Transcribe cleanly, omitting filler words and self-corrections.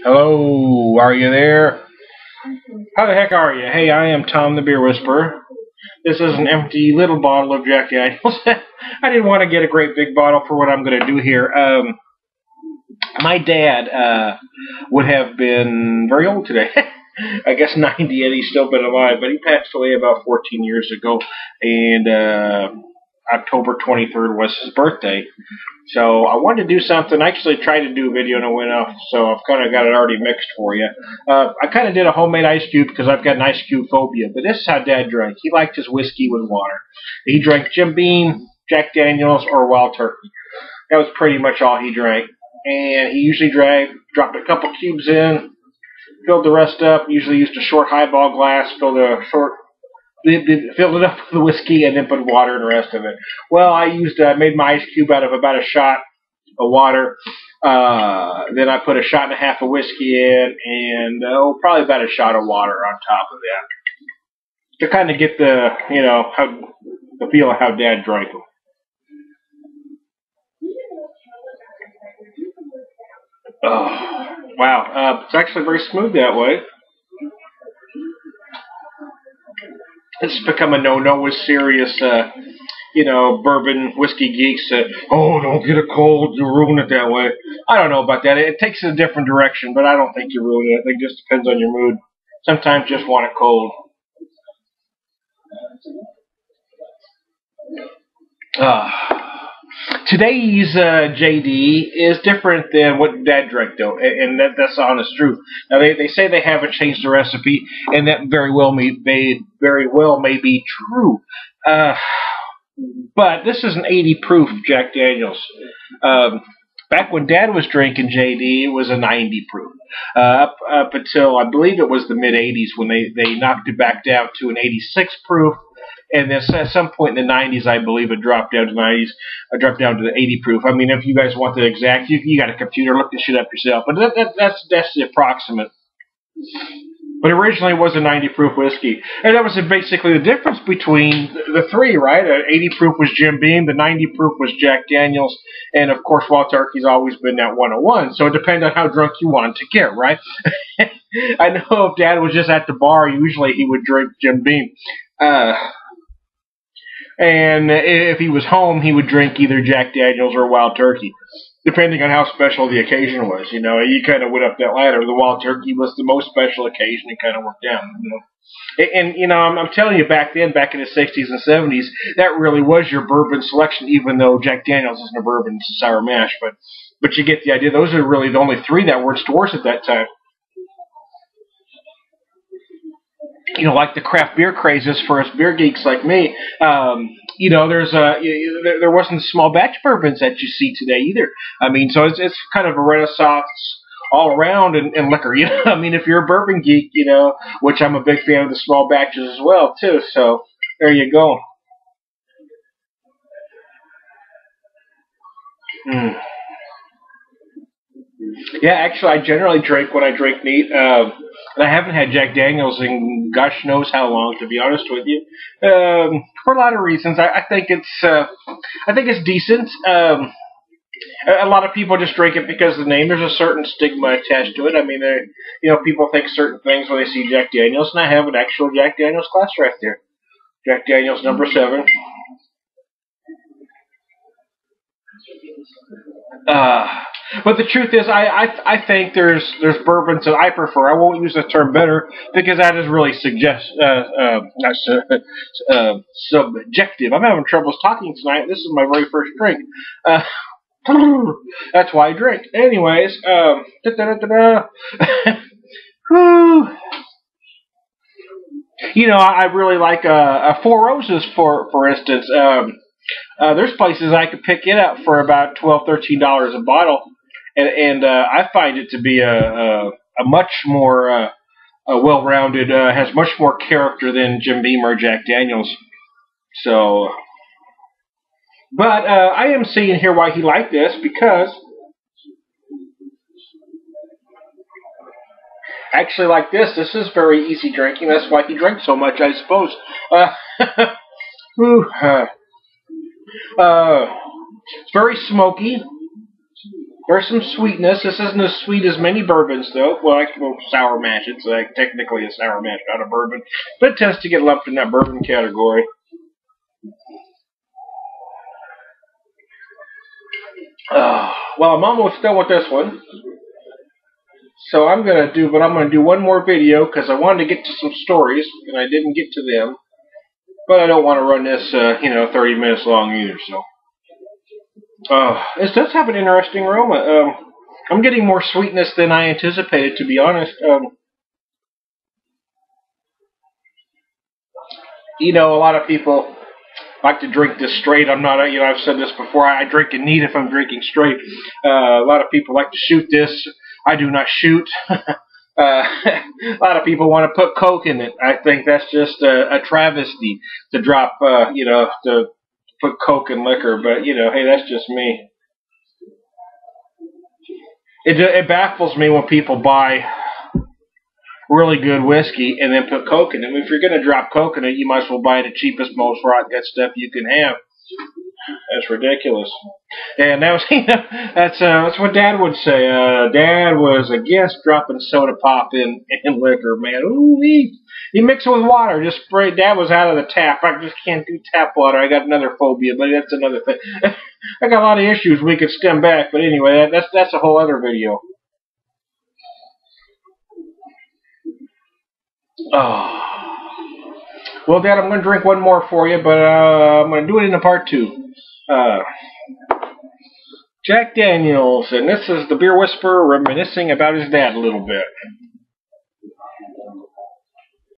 Hello, are you there? How the heck are you? Hey, I am Tom the Beer Whisperer. This is an empty little bottle of Jack Daniels. I didn't want to get a great big bottle for what I'm going to do here. My dad would have been very old today. I guess 90, and he's still been alive, but he passed away about 14 years ago, and October 23rd was his birthday. So I wanted to do something. I actually tried to do a video and it went off, so I've kind of got it already mixed for you. I kind of did a homemade ice cube because I've got an ice cube phobia, but this is how Dad drank. He liked his whiskey with water. He drank Jim Beam, Jack Daniels, or Wild Turkey. That was pretty much all he drank. And he usually dropped a couple cubes in, filled the rest up, usually used a short highball glass, filled it up with whiskey, and then put water in the rest of it. Well, I made my ice cube out of about a shot of water. Then I put a shot and a half of whiskey in, and probably about a shot of water on top of that to kind of get the feel of how Dad drank them. Oh, wow. It's actually very smooth that way. It's become a no-no with serious, bourbon whiskey geeks. Oh, don't get a cold, you ruin it that way. I don't know about that. It takes it a different direction, but I don't think you ruin it. I think it just depends on your mood. Sometimes you just want it cold. Today's JD is different than what Dad drank, though, and that's the honest truth. Now they say they haven't changed the recipe, and that very well may be true. But this is an 80 proof Jack Daniels. Back when Dad was drinking JD, it was a 90 proof. Up until I believe it was the mid 80s when they knocked it back down to an 86 proof. And then at some point in the 90s, I believe it dropped down to 90s. Dropped down to the 80 proof. I mean, if you guys want the exact, you got a computer, look this shit up yourself. But that's the approximate. But originally it was a 90 proof whiskey, and that was basically the difference between the three, right? 80 proof was Jim Beam, the 90 proof was Jack Daniels, and of course Wild Turkey's always been that 101. So it depends on how drunk you want to get, right? I know if Dad was just at the bar, usually he would drink Jim Beam. And if he was home, he would drink either Jack Daniels or Wild Turkey, depending on how special the occasion was. You kind of went up that ladder. The Wild Turkey was the most special occasion. It kind of worked down. And I'm telling you, back then, back in the 60s and 70s, that really was your bourbon selection, even though Jack Daniels isn't a bourbon, it's a sour mash. But you get the idea. Those are really the only three that were in stores at that time. Like the craft beer crazes for us beer geeks like me, there wasn't small batch bourbons that you see today either. I mean, so it's kind of a renaissance all around in liquor. I mean, if you're a bourbon geek, which I'm a big fan of the small batches as well too. So there you go. Mm. Yeah, actually, I generally drink when I drink neat. And I haven't had Jack Daniels in gosh knows how long, to be honest with you. For a lot of reasons, I think it's decent. A lot of people just drink it because of the name. There's a certain stigma attached to it. I mean, people think certain things when they see Jack Daniels, and I have an actual Jack Daniels glass right there. Jack Daniels number 7. But the truth is, I think there's bourbons that I prefer. I won't use the term better because that is really subjective. I'm having troubles talking tonight. This is my very first drink. That's why I drink. Anyways, I really like Four Roses for instance. There's places I could pick it up for about $12, $13 a bottle, and I find it to be a much more well-rounded, has much more character than Jim Beam or Jack Daniels. So, but I am seeing here why he liked this, because actually like this is very easy drinking. That's why he drank so much, I suppose. Whew, it's very smoky. There's some sweetness. This isn't as sweet as many bourbons, though. Well, sour mash. It's technically a sour mash, not a bourbon. But it tends to get lumped in that bourbon category. Well, I'm almost done with this one. So I'm going to do one more video because I wanted to get to some stories, and I didn't get to them. But I don't want to run this, 30 minutes long either, so. It does have an interesting aroma. I'm getting more sweetness than I anticipated, to be honest. A lot of people like to drink this straight. I'm not, I've said this before. I drink it neat if I'm drinking straight. A lot of people like to shoot this. I do not shoot. A lot of people want to put Coke in it. I think that's just a travesty to drop, to put Coke in liquor. But, hey, that's just me. It baffles me when people buy really good whiskey and then put Coke in it. If you're going to drop Coke in it, you might as well buy the cheapest, most rotten stuff you can have. That's ridiculous. And that was, that's what Dad would say. Dad was against dropping soda pop in liquor, man. Ooh, you mix it with water, just spray. Dad was out of the tap. I just can't do tap water. I got another phobia, but that's another thing. I got a lot of issues we could stem back, but anyway, that's a whole other video. Oh. Well, Dad, I'm going to drink one more for you, but I'm going to do it in a part 2. Jack Daniels, and this is the Beer Whisperer reminiscing about his dad a little bit.